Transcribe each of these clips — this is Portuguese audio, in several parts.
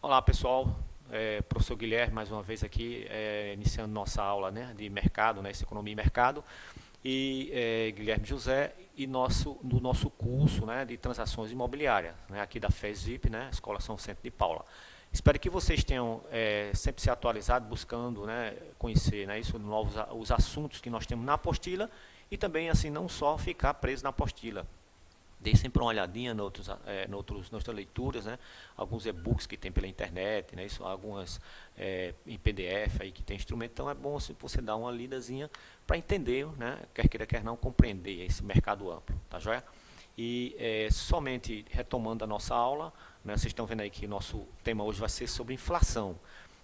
Olá pessoal, professor Guilherme mais uma vez aqui, iniciando nossa aula, né, de mercado, né, economia e mercado, e Guilherme José e no nosso curso, né, de transações imobiliárias, né, aqui da FESVIP, né, Escola São Vicente de Paula. Espero que vocês tenham sempre se atualizado, buscando, né, conhecer, né, os assuntos que nós temos na apostila e também assim não só ficar preso na apostila. Dei sempre uma olhadinha noutras leituras, né? Alguns e-books que tem pela internet, né? Isso, algumas em PDF aí que tem instrumento. Então é bom se você dar uma lidazinha para entender, né? Quer queira, quer não, compreender esse mercado amplo, tá joia? E somente retomando a nossa aula, né? Vocês estão vendo aí que o nosso tema hoje vai ser sobre inflação.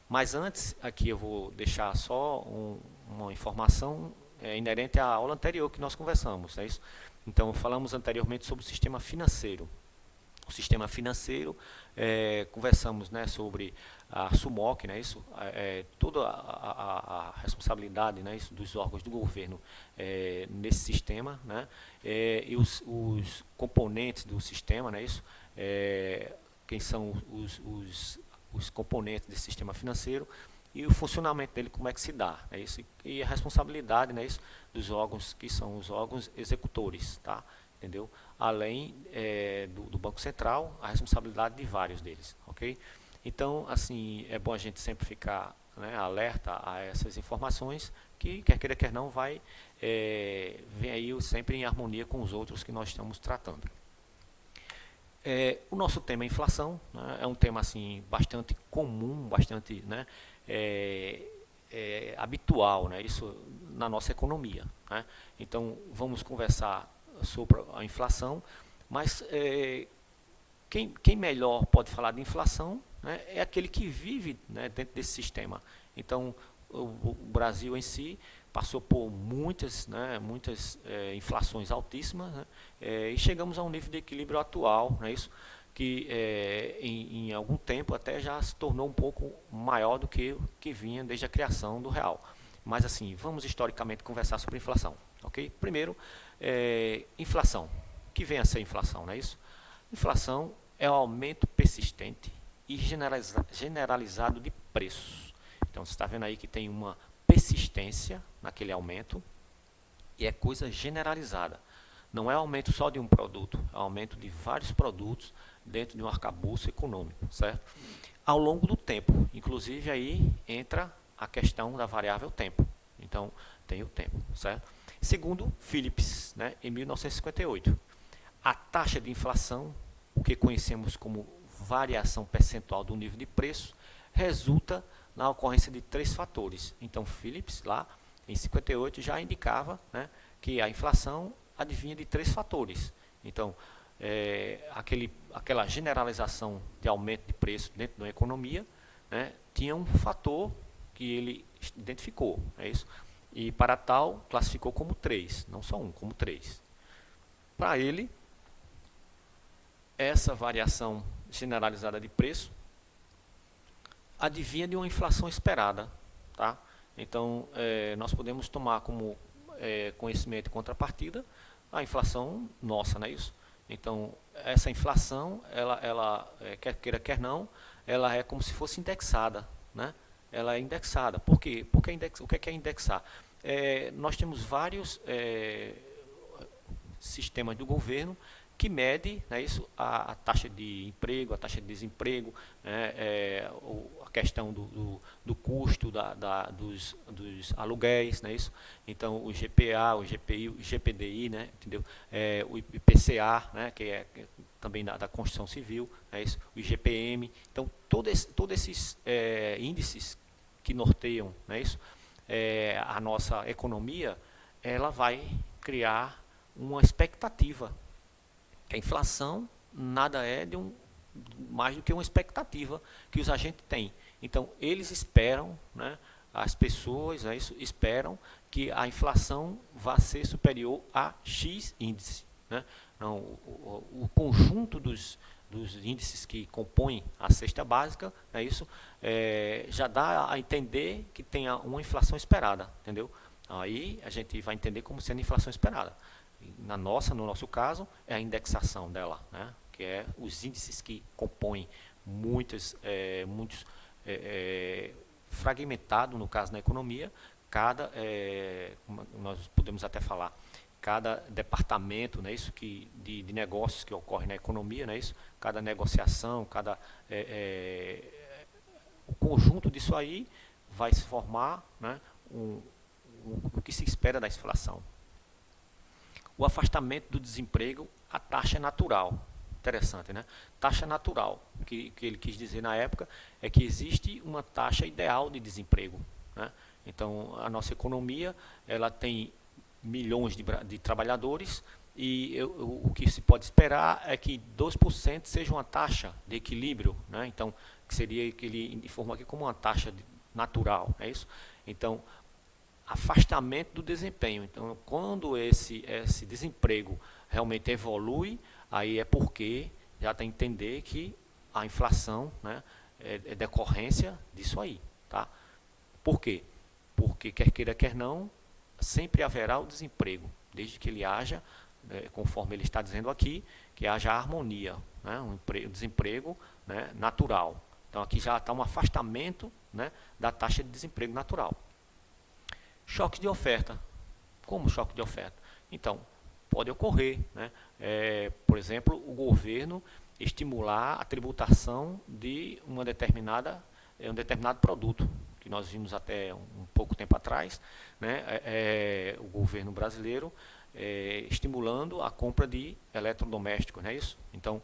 Mas antes, aqui eu vou deixar só uma informação inerente à aula anterior que nós conversamos, é isso? Então, falamos anteriormente sobre o sistema financeiro. O sistema financeiro, conversamos, né, sobre a SUMOC, né, isso, toda a responsabilidade, né, isso, dos órgãos do governo nesse sistema, né, e os componentes do sistema, né, isso, quem são os componentes desse sistema financeiro e o funcionamento dele, como é que se dá, é isso, e a responsabilidade, né, isso, dos órgãos que são os órgãos executores, tá? Entendeu? Além do Banco Central, a responsabilidade de vários deles, ok? Então, assim, é bom a gente sempre ficar, né, alerta a essas informações que, quer queira, quer não, vem aí sempre em harmonia com os outros que nós estamos tratando. O nosso tema é inflação, né, é um tema assim bastante comum, bastante, né, habitual, né, isso na nossa economia, né? Então vamos conversar sobre a inflação, mas quem melhor pode falar de inflação, né, é aquele que vive, né, dentro desse sistema. Então o Brasil em si passou por muitas inflações altíssimas, né, e chegamos a um nível de equilíbrio atual, não é isso? Que em algum tempo até já se tornou um pouco maior do que o que vinha desde a criação do real. Mas assim, vamos historicamente conversar sobre inflação, ok? Primeiro, inflação. O que vem a ser inflação, não é isso? Inflação é o aumento persistente e generalizado de preços. Então você está vendo aí que tem uma persistência naquele aumento e é coisa generalizada. Não é aumento só de um produto, é aumento de vários produtos dentro de um arcabouço econômico, certo? Ao longo do tempo, inclusive aí entra a questão da variável tempo. Então, tem o tempo, certo? Segundo Phillips, né, em 1958, a taxa de inflação, o que conhecemos como variação percentual do nível de preço, resulta na ocorrência de três fatores. Então, Phillips, lá em 58, já indicava, né, que a inflação adivinha de três fatores. Então, aquela generalização de aumento de preço dentro da economia, né, tinha um fator que ele identificou, é isso? E para tal, classificou como três, não só um, como três. Para ele, essa variação generalizada de preço adivinha de uma inflação esperada, tá? Então, nós podemos tomar como conhecimento e contrapartida a inflação nossa, não é isso? Então, essa inflação, ela quer queira, quer não, ela é como se fosse indexada, né? Ela é indexada. Por quê? Porque o que é indexar? Nós temos vários sistemas do governo que mede, né, isso, a taxa de emprego, a taxa de desemprego, né, a questão do custo dos aluguéis, né, isso. Então o GPA, o GPI, o GPDI, né, entendeu? O IPCA, né, que é também da construção civil, né, isso, o IGPM. Então todos esses índices que norteiam, né, isso, a nossa economia, ela vai criar uma expectativa. A inflação nada é mais do que uma expectativa que os agentes têm. Então, eles esperam, né, as pessoas, né, esperam que a inflação vá ser superior a X índice. Né? Não, o conjunto dos índices que compõem a cesta básica, né, isso já dá a entender que tenha uma inflação esperada, entendeu? Aí a gente vai entender como sendo inflação esperada. No nosso caso, é a indexação dela, né? Que é os índices que compõem muitos fragmentado, no caso na economia, cada, nós podemos até falar, cada departamento, né, isso de negócios que ocorre na economia, né, isso, cada negociação, o conjunto disso aí vai se formar, né, o que se espera da inflação. O afastamento do desemprego, a taxa natural. Interessante, né? Taxa natural, que ele quis dizer na época, é que existe uma taxa ideal de desemprego, né? Então, a nossa economia, ela tem milhões de trabalhadores e o que se pode esperar é que 2% seja uma taxa de equilíbrio, né? Então, que seria que ele informa aqui como uma taxa natural, é isso? Então, afastamento do desempenho. Então, quando esse desemprego realmente evolui, aí é porque já tem que entender que a inflação, né, é decorrência disso aí, tá? Por quê? Porque quer queira, quer não, sempre haverá o desemprego, desde que ele haja, conforme ele está dizendo aqui, que haja harmonia, né, um desemprego, né, natural. Então, aqui já está um afastamento, né, da taxa de desemprego natural. Choque de oferta. Como choque de oferta? Então, pode ocorrer, né? Por exemplo, o governo estimular a tributação de um determinado produto, que nós vimos até um pouco tempo atrás, né? O governo brasileiro estimulando a compra de eletrodomésticos, não é isso? Então,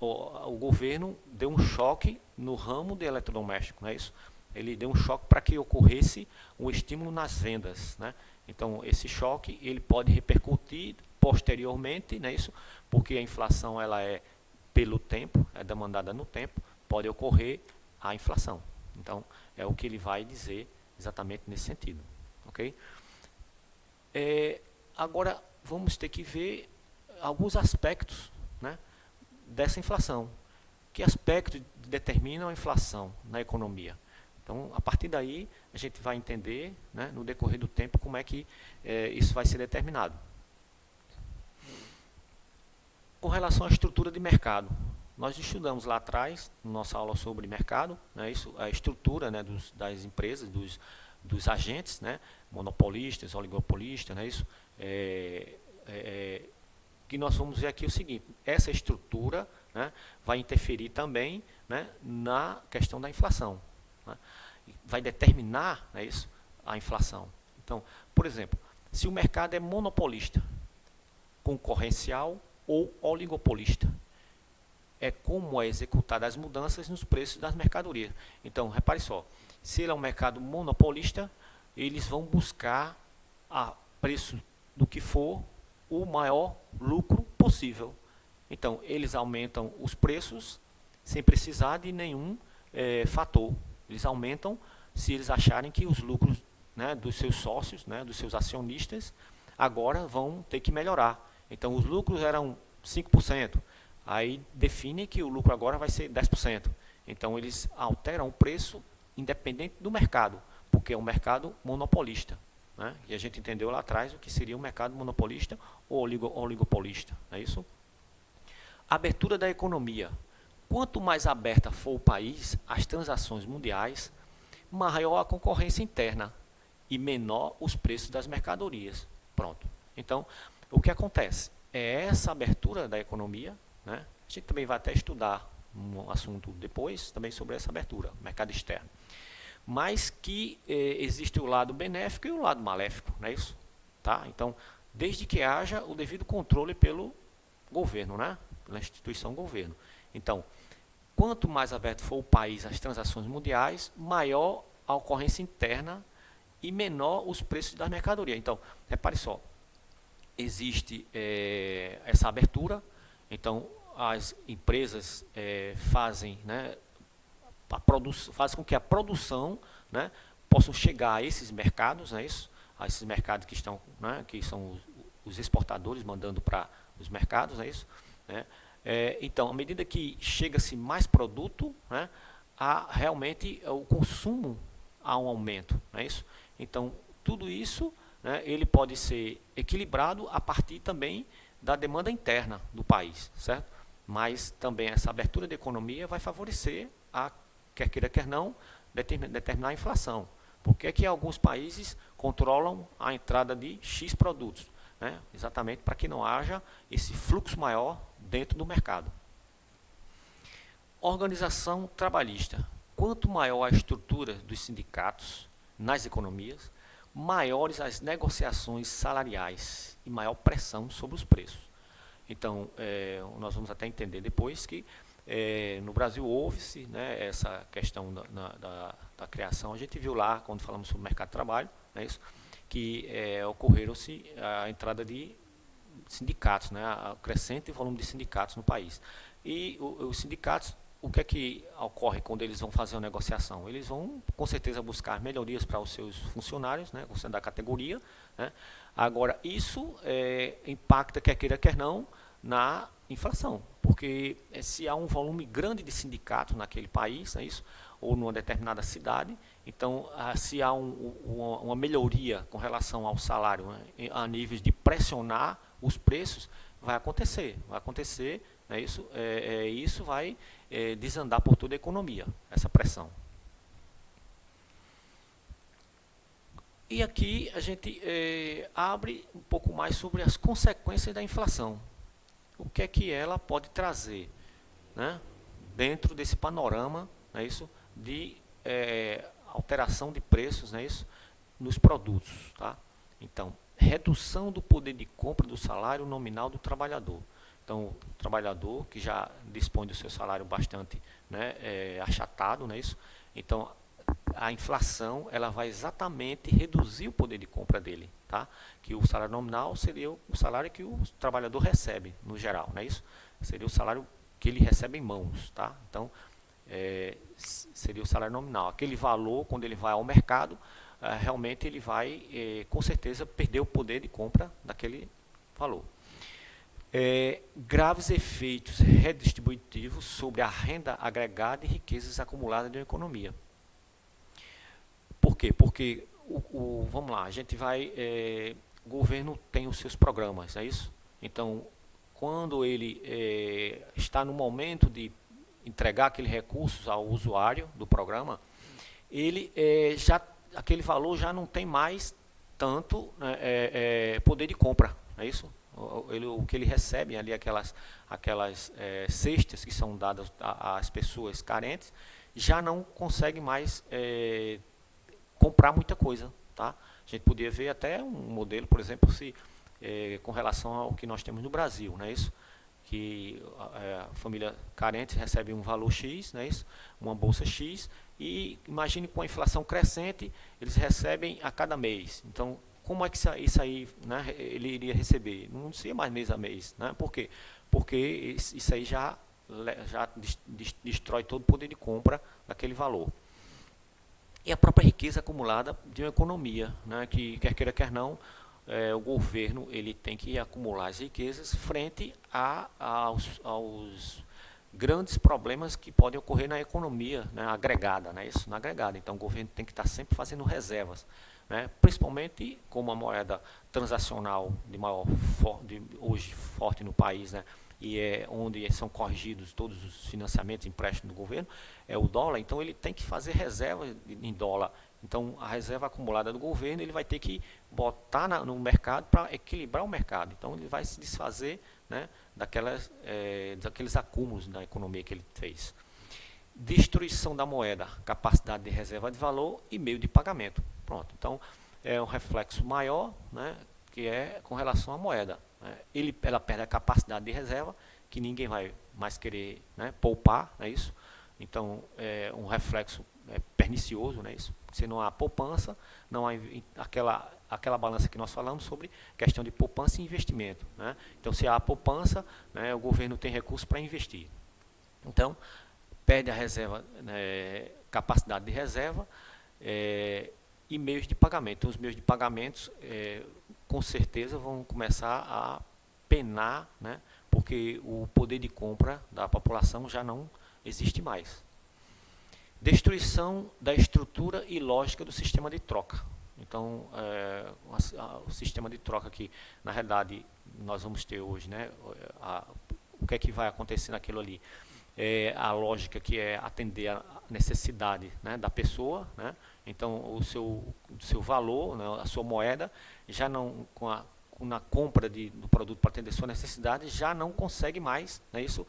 o governo deu um choque no ramo de eletrodomésticos, não é isso? Ele deu um choque para que ocorresse um estímulo nas vendas, né? Então, esse choque ele pode repercutir posteriormente, né, isso, porque a inflação ela é pelo tempo, é demandada no tempo, pode ocorrer a inflação. Então, é o que ele vai dizer exatamente nesse sentido. Ok? Agora, vamos ter que ver alguns aspectos, né, dessa inflação. Que aspectos determinam a inflação na economia? Então, a partir daí, a gente vai entender, né, no decorrer do tempo, como é que isso vai ser determinado. Com relação à estrutura de mercado, nós estudamos lá atrás, na nossa aula sobre mercado, né, a estrutura, né, das empresas, dos agentes, né, monopolistas, oligopolistas, né, que nós vamos ver aqui o seguinte, essa estrutura, né, vai interferir também, né, na questão da inflação, né, vai determinar, né, a inflação. Então, por exemplo, se o mercado é monopolista, concorrencial ou oligopolista, é como é executadas as mudanças nos preços das mercadorias. Então, repare só, se ele é um mercado monopolista, eles vão buscar a preço do que for o maior lucro possível. Então, eles aumentam os preços sem precisar de nenhum fator. Eles aumentam se eles acharem que os lucros, né, dos seus sócios, né, dos seus acionistas, agora vão ter que melhorar. Então, os lucros eram 5%, aí define que o lucro agora vai ser 10%. Então, eles alteram o preço independente do mercado, porque é um mercado monopolista, né? E a gente entendeu lá atrás o que seria um mercado monopolista ou oligopolista, é isso? Abertura da economia. Quanto mais aberta for o país às transações mundiais, maior a concorrência interna e menor os preços das mercadorias. Pronto. Então, o que acontece? É essa abertura da economia, né? A gente também vai até estudar um assunto depois, também sobre essa abertura, mercado externo. Mas que existe o lado benéfico e o lado maléfico, não é isso? Tá? Então, desde que haja o devido controle pelo governo, né? Pela instituição governo. Então, quanto mais aberto for o país às transações mundiais, maior a ocorrência interna e menor os preços das mercadorias. Então, repare só, existe essa abertura, então as empresas fazem, né, fazem com que a produção, né, possa chegar a esses mercados, né, a esses mercados que estão, né, que são os exportadores mandando para os mercados, é isso, né? Então, à medida que chega-se mais produto, né, realmente o consumo há um aumento, não é isso? Então, tudo isso, né, ele pode ser equilibrado a partir também da demanda interna do país, certo? Mas também essa abertura da economia vai favorecer, quer queira, quer não, determinar a inflação. Porque é que alguns países controlam a entrada de X produtos, né? Exatamente para que não haja esse fluxo maior dentro do mercado. Organização trabalhista. Quanto maior a estrutura dos sindicatos nas economias, maiores as negociações salariais e maior pressão sobre os preços. Então, nós vamos até entender depois que no Brasil houve-se, né, essa questão da criação. A gente viu lá, quando falamos sobre o mercado de trabalho, né, isso, que ocorreram-se a entrada de sindicatos, né, o crescente volume de sindicatos no país. E os sindicatos, o que é que ocorre quando eles vão fazer uma negociação? Eles vão, com certeza, buscar melhorias para os seus funcionários, né, da categoria, né. Agora, isso impacta, quer queira, quer não, na inflação, porque se há um volume grande de sindicatos naquele país, é isso, ou numa determinada cidade, então, se há uma melhoria com relação ao salário, né, a níveis de pressionar os preços, vai acontecer, né, isso vai desandar por toda a economia, essa pressão. E aqui a gente abre um pouco mais sobre as consequências da inflação. O que é que ela pode trazer, né, dentro desse panorama, não é isso, de alteração de preços, não é isso, nos produtos. Tá? Então, redução do poder de compra do salário nominal do trabalhador. Então, o trabalhador que já dispõe do seu salário bastante, né, achatado, não é isso? Então, a inflação ela vai exatamente reduzir o poder de compra dele, tá? Que o salário nominal seria o salário que o trabalhador recebe no geral, não é isso? Seria o salário que ele recebe em mãos, tá? Então seria o salário nominal. Aquele valor, quando ele vai ao mercado, realmente ele vai com certeza perder o poder de compra daquele valor. Graves efeitos redistributivos sobre a renda agregada e riquezas acumuladas na economia. Por quê? Porque, vamos lá, a gente vai, o governo tem os seus programas, é isso? Então, quando ele está no momento de entregar aqueles recursos ao usuário do programa, ele aquele valor já não tem mais tanto poder de compra, é isso? O que ele recebe ali, aquelas cestas que são dadas às pessoas carentes, já não consegue mais comprar muita coisa, tá? A gente podia ver até um modelo, por exemplo, com relação ao que nós temos no Brasil, não é isso? Que a família carente recebe um valor X, não é isso? Uma bolsa X, e imagine com a inflação crescente, eles recebem a cada mês. Então, como é que isso aí, né, ele iria receber? Não seria mais mês a mês, né? Por quê? Porque isso aí já destrói todo o poder de compra daquele valor. E a própria riqueza acumulada de uma economia, né, que quer queira, quer não, o governo ele tem que acumular as riquezas frente aos grandes problemas que podem ocorrer na economia, né, agregada, né, isso, na agregada. Então o governo tem que estar sempre fazendo reservas, né, principalmente como a moeda transacional hoje forte no país, né, e onde são corrigidos todos os financiamentos e empréstimos do governo, é o dólar. Então ele tem que fazer reserva em dólar. Então a reserva acumulada do governo ele vai ter que botar no mercado para equilibrar o mercado. Então ele vai se desfazer, né, daqueles acúmulos da economia que ele fez. Destruição da moeda, capacidade de reserva de valor e meio de pagamento. Pronto. Então é um reflexo maior, né, que é com relação à moeda. Ela perde a capacidade de reserva, que ninguém vai mais querer, né, poupar, não é isso? Então, é um reflexo pernicioso, não é isso? Se não há poupança, não há aquela balança que nós falamos sobre questão de poupança e investimento, né? Então, se há poupança, né, o governo tem recursos para investir. Então, perde a reserva, né, capacidade de reserva e meios de pagamento. Então, os meios de pagamentos com certeza vão começar a penar, né, porque o poder de compra da população já não existe mais. Destruição da estrutura e lógica do sistema de troca. Então, o sistema de troca que, na realidade, nós vamos ter hoje, né, o que é que vai acontecer naquilo ali? A lógica que é atender a necessidade, né, da pessoa, né? Então o seu valor, né, a sua moeda, já não, na compra do produto para atender sua necessidade, já não consegue mais, né, isso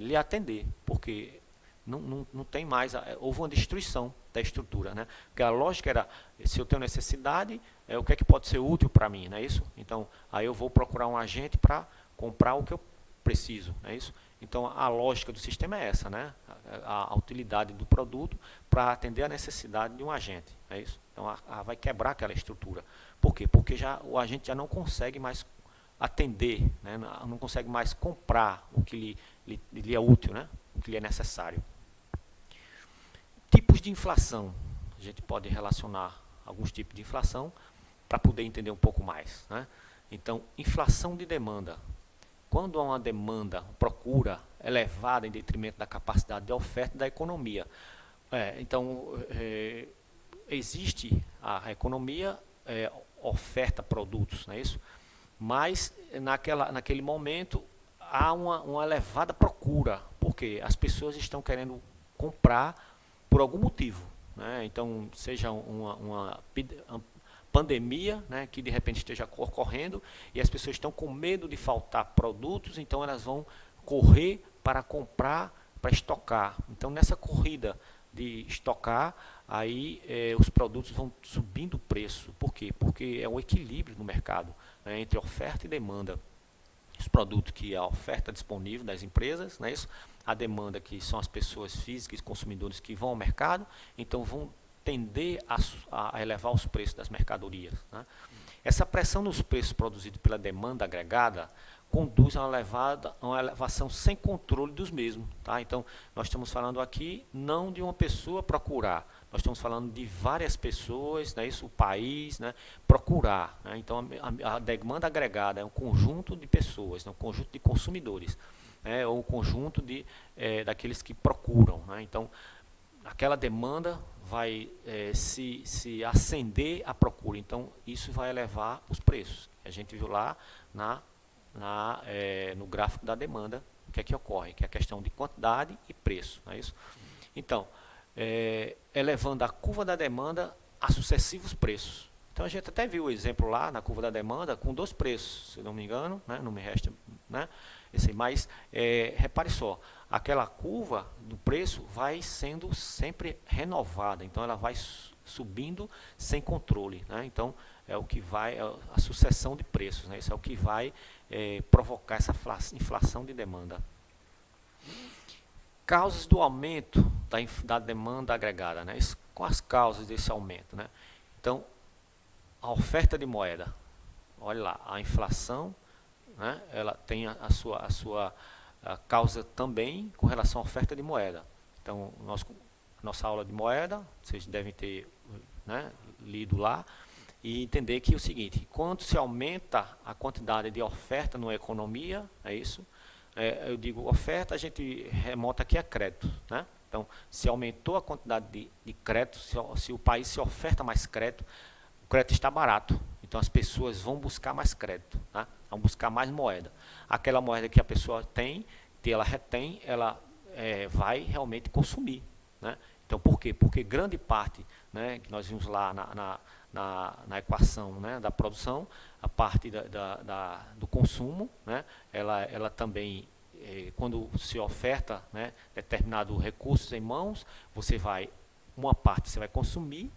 lhe atender, porque não tem mais, houve uma destruição da estrutura, né? Porque a lógica era, se eu tenho necessidade, o que é que pode ser útil para mim, não é isso? Então, aí eu vou procurar um agente para comprar o que eu preciso, não é isso? Então, a lógica do sistema é essa, né? A utilidade do produto para atender a necessidade de um agente, é isso? Então, vai quebrar aquela estrutura. Por quê? Porque o agente já não consegue mais atender, né? Não consegue mais comprar o que lhe é útil, né? O que lhe é necessário. Tipos de inflação. A gente pode relacionar alguns tipos de inflação para poder entender um pouco mais, né? Então, inflação de demanda. Quando há uma demanda, procura elevada em detrimento da capacidade de oferta da economia. Então, existe a economia, oferta produtos, não é isso? Mas naquele momento há uma elevada procura, porque as pessoas estão querendo comprar por algum motivo, né? Então, seja uma pandemia, né, que de repente esteja ocorrendo e as pessoas estão com medo de faltar produtos, então elas vão correr para comprar, para estocar. Então, nessa corrida de estocar, aí os produtos vão subindo o preço. Por quê? Porque é um equilíbrio no mercado, né, entre oferta e demanda. Os produtos que a oferta disponível das empresas, né, isso, a demanda que são as pessoas físicas, consumidores que vão ao mercado, então vão tender a elevar os preços das mercadorias, né? Essa pressão nos preços produzidos pela demanda agregada conduz a uma elevação sem controle dos mesmos, tá? Então, nós estamos falando aqui não de uma pessoa procurar, nós estamos falando de várias pessoas, né, isso, o país, né, procurar, né? Então, a demanda agregada é um conjunto de pessoas, né, um conjunto de consumidores, né, ou um conjunto daqueles que procuram, né? Então, aquela demanda vai se acender à procura, então isso vai elevar os preços. A gente viu lá no gráfico da demanda o que é que ocorre, que é a questão de quantidade e preço, não é isso? Então, elevando a curva da demanda a sucessivos preços. Então a gente até viu o exemplo lá na curva da demanda com 2 preços, se não me engano, né? Não me resta, né? Mas repare só, aquela curva do preço vai sendo sempre renovada, então ela vai subindo sem controle, né? Então é o que vai, a sucessão de preços, né? Isso é o que vai provocar essa inflação de demanda. Causas do aumento da demanda agregada, né? Quais as causas desse aumento, né? Então, a oferta de moeda, olha lá, a inflação, né, ela tem a sua causa também com relação à oferta de moeda. Então, nossa aula de moeda, vocês devem ter, né, lido lá, e entender que é o seguinte, quando se aumenta a quantidade de oferta numa economia, é isso, eu digo oferta, a gente remonta aqui a crédito, né? Então, se aumentou a quantidade de crédito, se o país se oferta mais crédito, o crédito está barato, então as pessoas vão buscar mais crédito, tá? Vão buscar mais moeda. Aquela moeda que a pessoa tem, que ela retém, ela vai realmente consumir, né? Então, por quê? Porque grande parte, né, que nós vimos lá na equação, né, da produção, a parte do consumo, né, ela também, quando se oferta, né, determinado recursos em mãos, uma parte você vai consumir,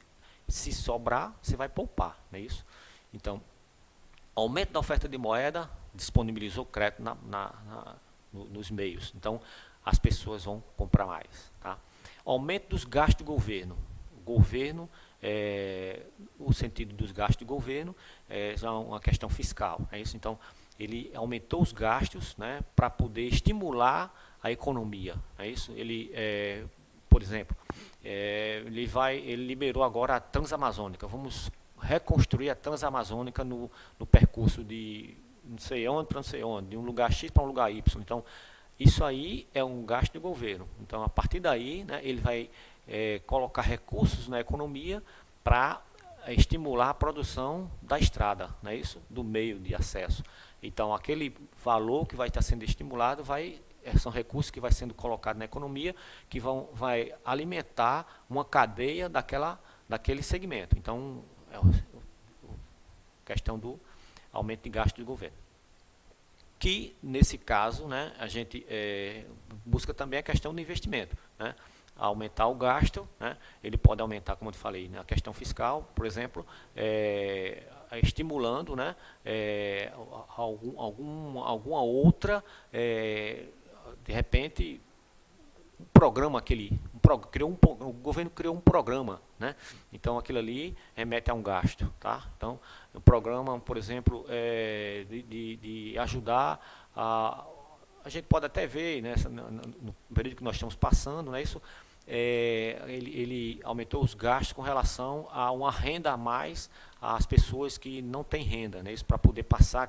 se sobrar, você vai poupar, não é isso? Então, aumento da oferta de moeda disponibilizou crédito nos meios. Então, as pessoas vão comprar mais, tá? Aumento dos gastos do governo. O governo, o sentido dos gastos do governo é uma questão fiscal, é isso? Então, ele aumentou os gastos, né, para poder estimular a economia, é isso? Por exemplo, ele liberou agora a Transamazônica. Vamos reconstruir a Transamazônica no percurso de não sei onde para não sei onde, de um lugar X para um lugar Y. Então, isso aí é um gasto do governo. Então, a partir daí, né, ele vai colocar recursos na economia para estimular a produção da estrada, não é isso? Do meio de acesso. Então, aquele valor que vai estar sendo estimulado são recursos que vai sendo colocado na economia, que vai alimentar uma cadeia daquele segmento. Então, é a questão do aumento de gasto do governo. Que, nesse caso, né, a gente busca também a questão do investimento, né? Aumentar o gasto, né? Ele pode aumentar, como eu falei, na questão fiscal, por exemplo, estimulando, né, alguma outra, de repente, um programa o governo criou um programa, né? Então aquilo ali remete a um gasto, tá? Então o programa, por exemplo, de ajudar a gente pode até ver, né, no período que nós estamos passando, né, isso ele aumentou os gastos com relação a uma renda a mais às pessoas que não têm renda, né, isso para poder passar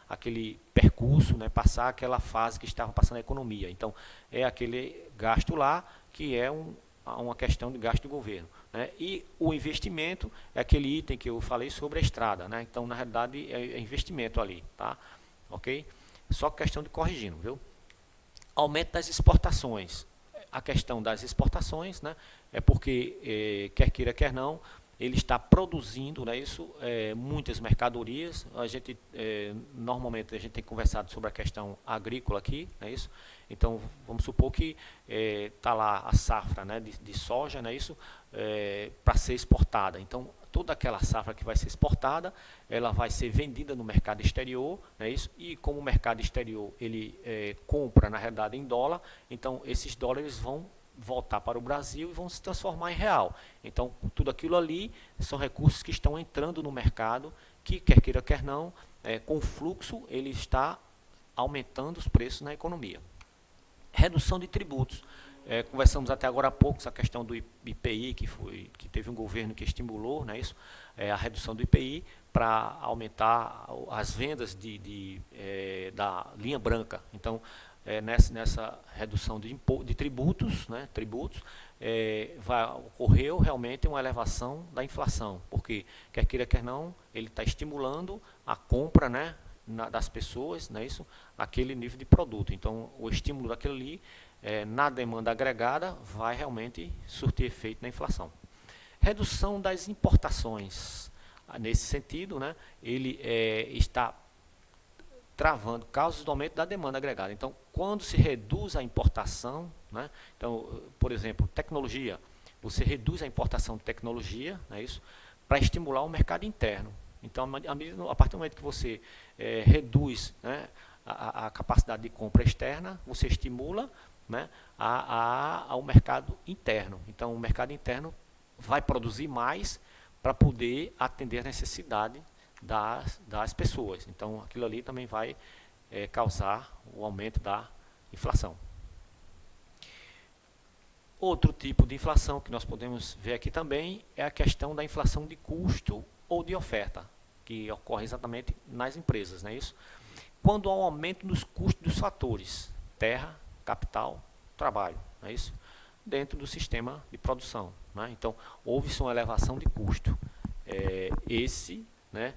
aquele percurso, né, passar aquela fase que estava passando a economia. Então é aquele gasto lá que é uma questão de gasto do governo, né? E o investimento é aquele item que eu falei sobre a estrada, né? Então na realidade é investimento ali, tá? Ok? Só questão de corrigindo, viu? Aumento das exportações. A questão das exportações, né, é porque, quer queira, quer não, ele está produzindo, né, muitas mercadorias. Normalmente a gente tem conversado sobre a questão agrícola aqui, né, isso. Então vamos supor que está lá a safra, né, de soja, né, para ser exportada. Então toda aquela safra que vai ser exportada, ela vai ser vendida no mercado exterior, né, e como o mercado exterior ele compra na realidade em dólar, então esses dólares vão voltar para o Brasil e vão se transformar em real. Então tudo aquilo ali são recursos que estão entrando no mercado, que quer queira quer não, com o fluxo ele está aumentando os preços na economia. Redução de tributos. Conversamos até agora há pouco essa questão do IPI, que teve um governo que estimulou, né, a redução do IPI para aumentar as vendas da linha branca. Então, nessa redução de tributos, né, ocorreu realmente uma elevação da inflação, porque, quer queira, quer não, ele está estimulando a compra, né, das pessoas, né, aquele nível de produto. Então, o estímulo daquilo ali, na demanda agregada, vai realmente surtir efeito na inflação. Redução das importações. Nesse sentido, né, ele está travando causas do aumento da demanda agregada. Então, quando se reduz a importação, né, então, por exemplo, tecnologia, você reduz a importação de tecnologia, né, para estimular o mercado interno. Então, a partir do momento que você reduz, né, a capacidade de compra externa, você estimula, né, ao mercado interno. Então, o mercado interno vai produzir mais para poder atender a necessidade das pessoas. Então, aquilo ali também vai causar o aumento da inflação. Outro tipo de inflação que nós podemos ver aqui também é a questão da inflação de custo ou de oferta, que ocorre exatamente nas empresas, não é isso? Quando há um aumento nos custos dos fatores, terra, capital, trabalho, não é isso? Dentro do sistema de produção, né? Então, houve-se uma elevação de custo. Né,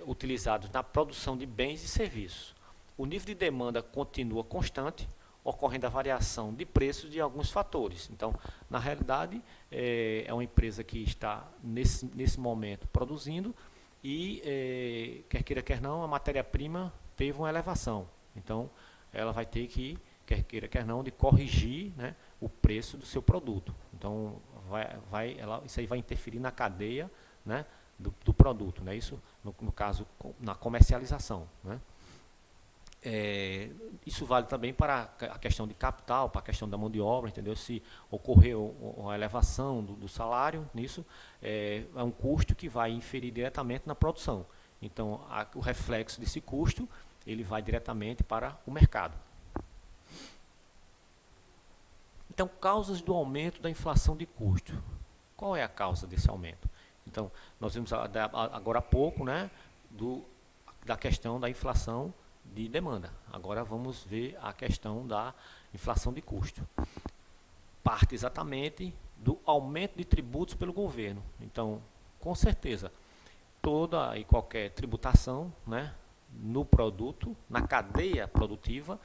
utilizados na produção de bens e serviços. O nível de demanda continua constante, ocorrendo a variação de preços de alguns fatores. Então, na realidade, é uma empresa que está, nesse momento, produzindo e, quer queira, quer não, a matéria-prima teve uma elevação. Então, ela vai ter que, quer queira, quer não, de corrigir, né, o preço do seu produto. Então, isso aí vai interferir na cadeia, né, do produto, né? Isso no caso na comercialização, né? Isso vale também para a questão de capital, para a questão da mão de obra, entendeu? Se ocorreu uma elevação do salário, nisso é um custo que vai inferir diretamente na produção. Então, o reflexo desse custo ele vai diretamente para o mercado. Então, causas do aumento da inflação de custo. Qual é a causa desse aumento? Então, nós vimos agora há pouco, né, da questão da inflação de demanda. Agora vamos ver a questão da inflação de custo. Parte exatamente do aumento de tributos pelo governo. Então, Com certeza, toda e qualquer tributação, né, no produto, na cadeia produtiva,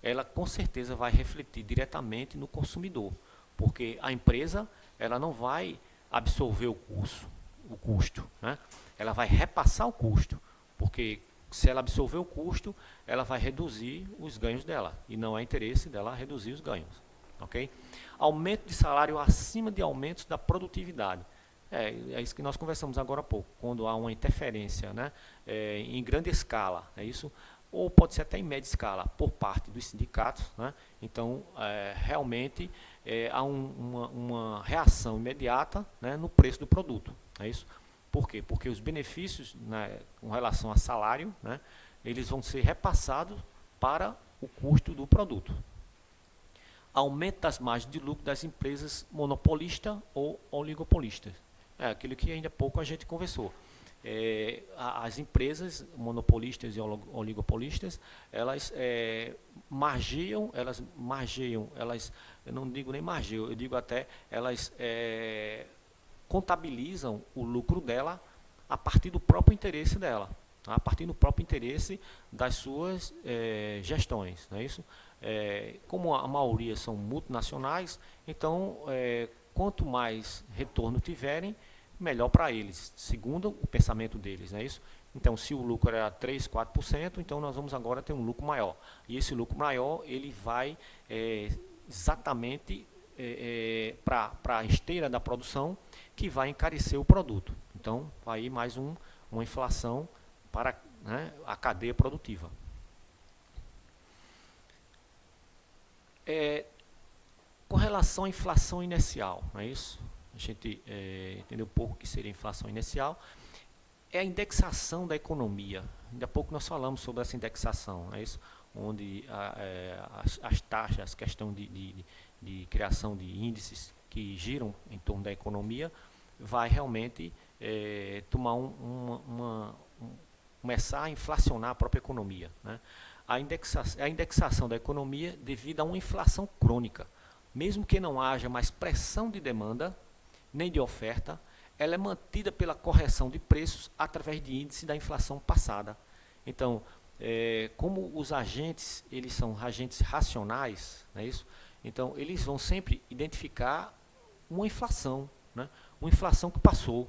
ela com certeza vai refletir diretamente no consumidor, porque a empresa ela não vai absorver o custo, né? Ela vai repassar o custo, porque se ela absorver o custo, ela vai reduzir os ganhos dela, e não é interesse dela reduzir os ganhos, ok? Aumento de salário acima de aumentos da produtividade. É isso que nós conversamos agora há pouco, quando há uma interferência, né, em grande escala, é isso? Ou pode ser até em média escala, por parte dos sindicatos, né? Então, realmente há uma reação imediata, né, no preço do produto, é isso? Por quê? Porque os benefícios, né, com relação a salário, né, eles vão ser repassados para o custo do produto. Aumento das margens de lucro das empresas monopolistas ou oligopolistas. É aquilo que ainda há pouco a gente conversou. As empresas monopolistas e oligopolistas, elas margeiam, eu não digo nem margeiam, eu digo até, elas contabilizam o lucro dela a partir do próprio interesse dela, tá? A partir do próprio interesse das suas gestões, não é isso? Como a maioria são multinacionais, então quanto mais retorno tiverem, melhor para eles, segundo o pensamento deles, não é isso? Então, se o lucro era 3, 4%, então nós vamos agora ter um lucro maior. E esse lucro maior, ele vai exatamente para a esteira da produção, que vai encarecer o produto. Então, aí mais uma inflação para, né, a cadeia produtiva. Com relação à inflação inercial, não é isso? A gente entendeu um pouco o que seria inflação inercial. É a indexação da economia. Ainda há pouco nós falamos sobre essa indexação, não é isso? Onde as taxas, questão de criação de índices que giram em torno da economia, vai realmente começar a inflacionar a própria economia, né? A indexação da economia devido a uma inflação crônica. Mesmo que não haja mais pressão de demanda, nem de oferta, ela é mantida pela correção de preços através de índice da inflação passada. Então, como os agentes, eles são agentes racionais, não é isso? Então, eles vão sempre identificar uma inflação, né? Uma inflação que passou.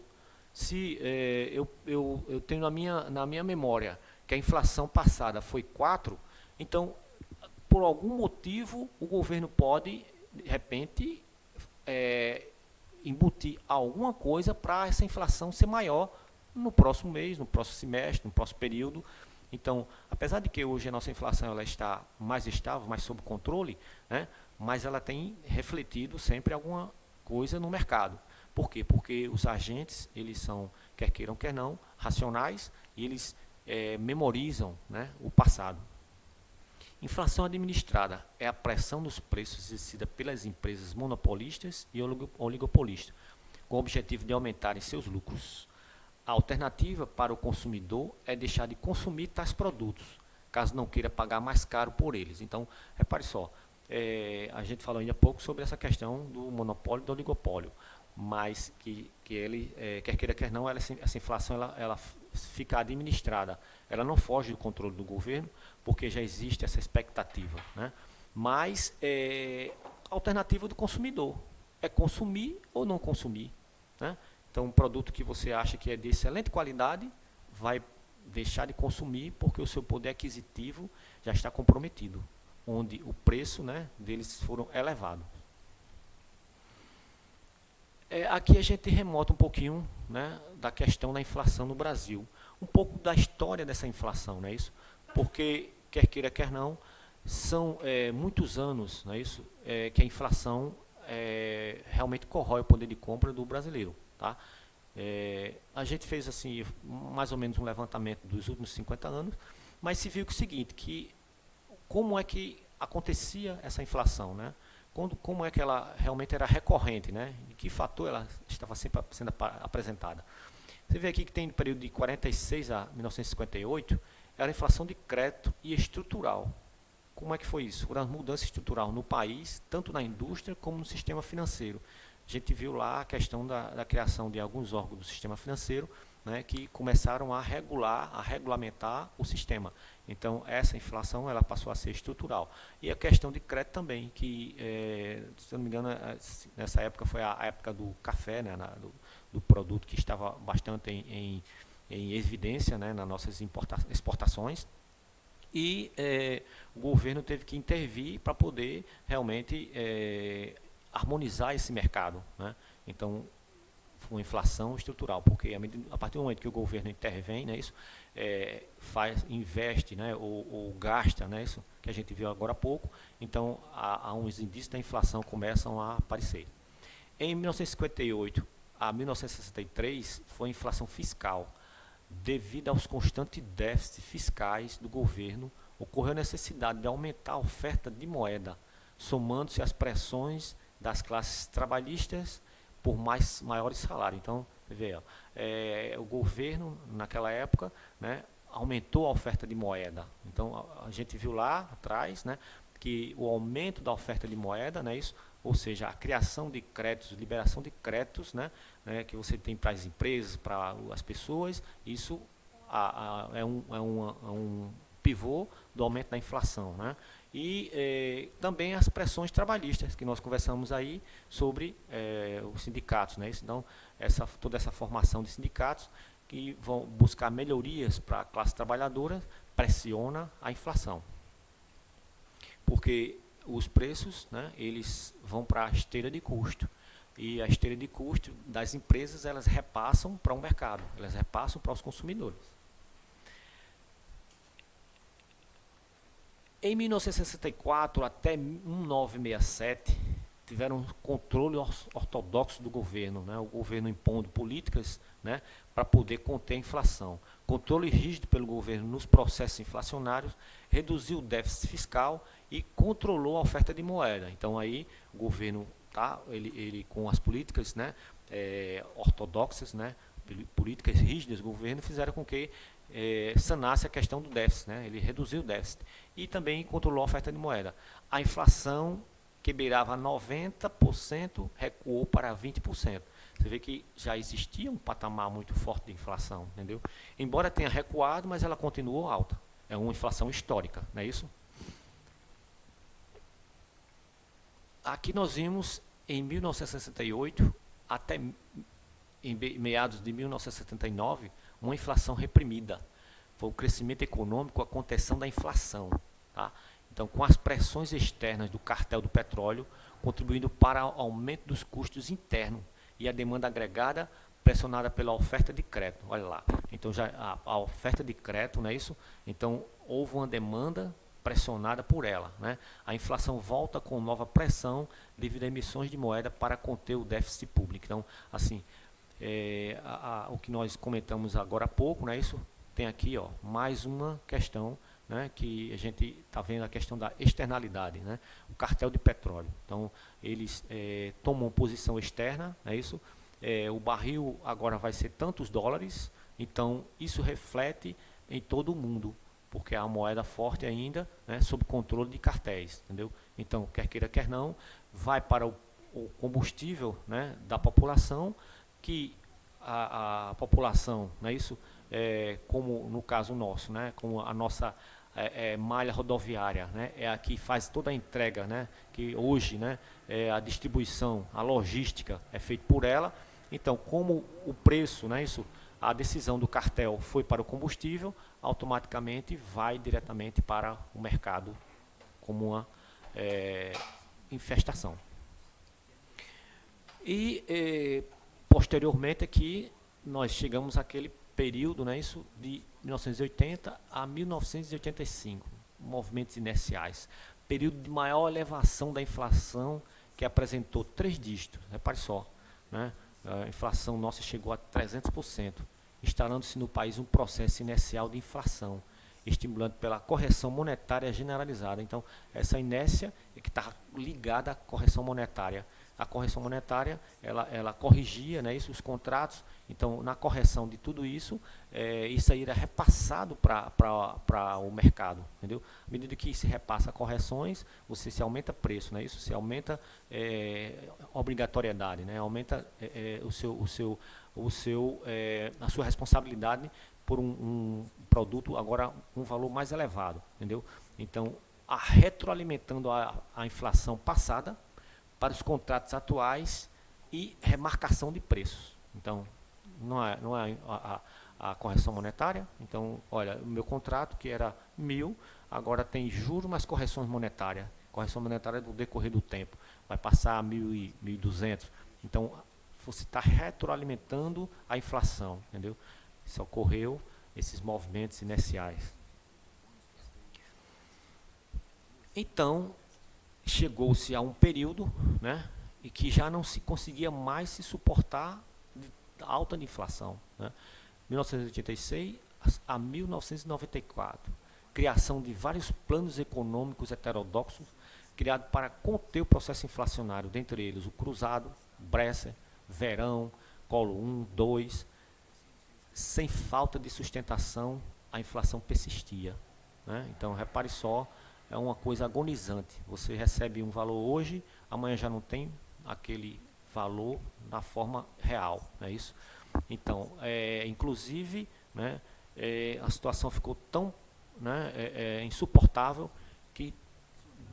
Se eu tenho na minha memória que a inflação passada foi 4, então, por algum motivo, o governo pode, de repente, embutir alguma coisa para essa inflação ser maior no próximo mês, no próximo semestre, no próximo período. Então, apesar de que hoje a nossa inflação ela está mais estável, mais sob controle, né, mas ela tem refletido sempre alguma coisa no mercado. Por quê? Porque os agentes, eles são, quer queiram, quer não, racionais, e eles memorizam, né, o passado. Inflação administrada é a pressão dos preços exercida pelas empresas monopolistas e oligopolistas, com o objetivo de aumentarem seus lucros. A alternativa para o consumidor é deixar de consumir tais produtos, caso não queira pagar mais caro por eles. Então, repare só, a gente falou ainda há pouco sobre essa questão do monopólio e do oligopólio, mas que ele, quer queira, quer não, essa inflação ela fica administrada. Ela não foge do controle do governo, porque já existe essa expectativa, né? Mas a alternativa do consumidor é consumir ou não consumir, né? Então, um produto que você acha que é de excelente qualidade, vai deixar de consumir porque o seu poder aquisitivo já está comprometido, onde o preço, né, deles foram elevados. Aqui a gente remota um pouquinho, né, da questão da inflação no Brasil, um pouco da história dessa inflação, não é isso? Porque, quer queira, quer não, são muitos anos, não é isso, que a inflação realmente corrói o poder de compra do brasileiro, tá? A gente fez assim, mais ou menos um levantamento dos últimos 50 anos, mas se viu que o seguinte, que como é que acontecia essa inflação, né? Como é que ela realmente era recorrente, né? De que fator ela estava sempre sendo apresentada. Você vê aqui que tem no período de 46 a 1958, era inflação de crédito e estrutural. Como é que foi isso? Foram as mudanças estruturais no país, tanto na indústria como no sistema financeiro. a gente viu lá a questão da criação de alguns órgãos do sistema financeiro, né, que começaram a regular, a regulamentar o sistema. Então, essa inflação ela passou a ser estrutural. E a questão de crédito também, que, se eu não me engano, nessa época foi a época do café, né, do produto que estava bastante em evidência, né, nas nossas exportações. E o governo teve que intervir para poder realmente harmonizar esse mercado, né? Então, uma inflação estrutural, porque a partir do momento que o governo intervém, né, isso investe, né, ou gasta, né, isso que a gente viu agora há pouco, então há uns indícios da inflação começam a aparecer. Em 1958 a 1963 foi inflação fiscal. Devido aos constantes déficits fiscais do governo, ocorreu a necessidade de aumentar a oferta de moeda, somando-se às pressões das classes trabalhistas por maiores salários. Então, veja, o governo, naquela época, né, aumentou a oferta de moeda. Então, a gente viu lá atrás, né, que o aumento da oferta de moeda, né, isso, ou seja, a criação de créditos, liberação de créditos, né, que você tem para as empresas, para as pessoas, isso é um pivô do aumento da inflação, né? E também as pressões trabalhistas que nós conversamos aí sobre os sindicatos, né? Então, toda essa formação de sindicatos que vão buscar melhorias para a classe trabalhadora pressiona a inflação, porque os preços, né, eles vão para a esteira de custo, e a esteira de custo das empresas elas repassam para o mercado, elas repassam para os consumidores. Em 1964 até 1967, tiveram um controle ortodoxo do governo, né? O governo impondo políticas, né, para poder conter a inflação. Controle rígido pelo governo nos processos inflacionários, reduziu o déficit fiscal e controlou a oferta de moeda. Então aí o governo, ele com as políticas, né, ortodoxas, né, políticas rígidas do governo, fizeram com que sanasse a questão do déficit, né? Ele reduziu o déficit e também controlou a oferta de moeda. A inflação, que beirava 90%, recuou para 20%. Você vê que já existia um patamar muito forte de inflação, entendeu? Embora tenha recuado, mas ela continuou alta. É uma inflação histórica, não é isso? Aqui nós vimos em 1968 até em meados de 1979 uma inflação reprimida. Foi o crescimento econômico, a contenção da inflação, tá? Então, com as pressões externas do cartel do petróleo, contribuindo para o aumento dos custos internos e a demanda agregada pressionada pela oferta de crédito. Olha lá. Então, já a oferta de crédito, não é isso? Então, houve uma demanda pressionada por ela, né? A inflação volta com nova pressão devido a emissões de moeda para conter o déficit público. Então, assim, o que nós comentamos agora há pouco, né? Isso tem aqui, ó, mais uma questão, né, que a gente está vendo a questão da externalidade, né, o cartel de petróleo. Então, eles tomam posição externa, é isso? O barril agora vai ser tantos dólares, então isso reflete em todo o mundo, porque é a moeda forte ainda, né, sob controle de cartéis, entendeu? Então, quer queira, quer não, vai para o combustível, né, da população, que a população, não é isso? Como no caso nosso, né, como a nossa malha rodoviária, né, é a que faz toda a entrega, né, que hoje, né, a distribuição, a logística é feita por ela. Então, como o preço, né, isso, a decisão do cartel foi para o combustível, automaticamente vai diretamente para o mercado como uma infestação. E posteriormente aqui nós chegamos àquele período, né, isso de 1980 a 1985, movimentos inerciais, período de maior elevação da inflação, que apresentou 3 dígitos, repare só, né, a inflação nossa chegou a 300%, instalando-se no país um processo inercial de inflação, estimulado pela correção monetária generalizada. Então, essa inércia é que está ligada à correção monetária a correção monetária, ela corrigia, né, isso, os contratos. Então, na correção de tudo isso, isso aí era repassado para o mercado, entendeu? À medida que se repassa correções, você se aumenta preço, né, isso, se aumenta obrigatoriedade, né, aumenta a sua responsabilidade por um produto agora com um valor mais elevado, entendeu? Então, retroalimentando a inflação passada para os contratos atuais e remarcação de preços. Então, não é a correção monetária. Então, olha, o meu contrato que era 1.000, agora tem juros mais correções monetárias. Correção monetária do decorrer do tempo. Vai passar a 1.000 e 1.200. Então, você está retroalimentando a inflação, entendeu? Isso ocorreu, esses movimentos iniciais. Então, chegou-se a um período, né, em que já não se conseguia mais se suportar a alta de inflação, né? 1986 a 1994, criação de vários planos econômicos heterodoxos criados para conter o processo inflacionário, dentre eles o Cruzado, Bresser, Verão, Colo 1, 2. Sem falta de sustentação, a inflação persistia, né? Então, repare só, é uma coisa agonizante. Você recebe um valor hoje, amanhã já não tem aquele valor na forma real, não é isso? Então, inclusive, né, a situação ficou tão, né, insuportável que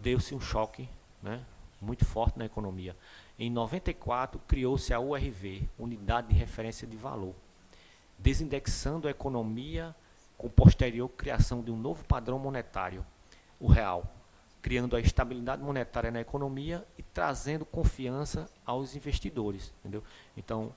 deu-se um choque, né, muito forte na economia. Em 94, criou-se a URV, Unidade de Referência de Valor, desindexando a economia com posterior criação de um novo padrão monetário, o real, criando a estabilidade monetária na economia e trazendo confiança aos investidores, entendeu? Então,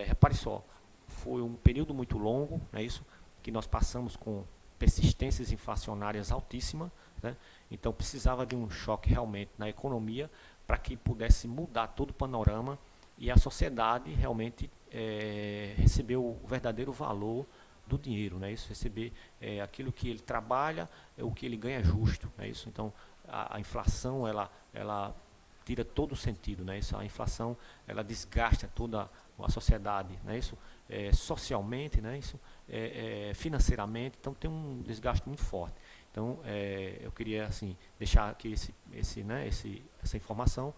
repare só, foi um período muito longo, né, isso, que nós passamos com persistências inflacionárias altíssimas, né? Então precisava de um choque realmente na economia para que pudesse mudar todo o panorama e a sociedade realmente receber o verdadeiro valor do dinheiro, né? Isso, receber aquilo que ele trabalha, o que ele ganha justo, né? Isso, então a inflação ela tira todo o sentido, né? Isso, a inflação ela desgasta toda a sociedade, né? Isso, socialmente, né? Isso, financeiramente, então tem um desgaste muito forte. Então eu queria assim deixar aqui essa informação.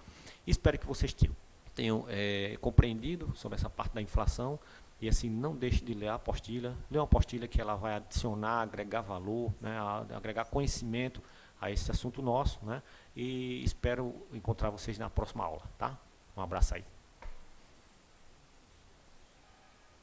Espero que vocês tenham compreendido sobre essa parte da inflação. E assim, não deixe de ler a apostila. Lê uma apostila que ela vai adicionar, agregar valor, né, agregar conhecimento a esse assunto nosso, né? E espero encontrar vocês na próxima aula, tá? Um abraço aí.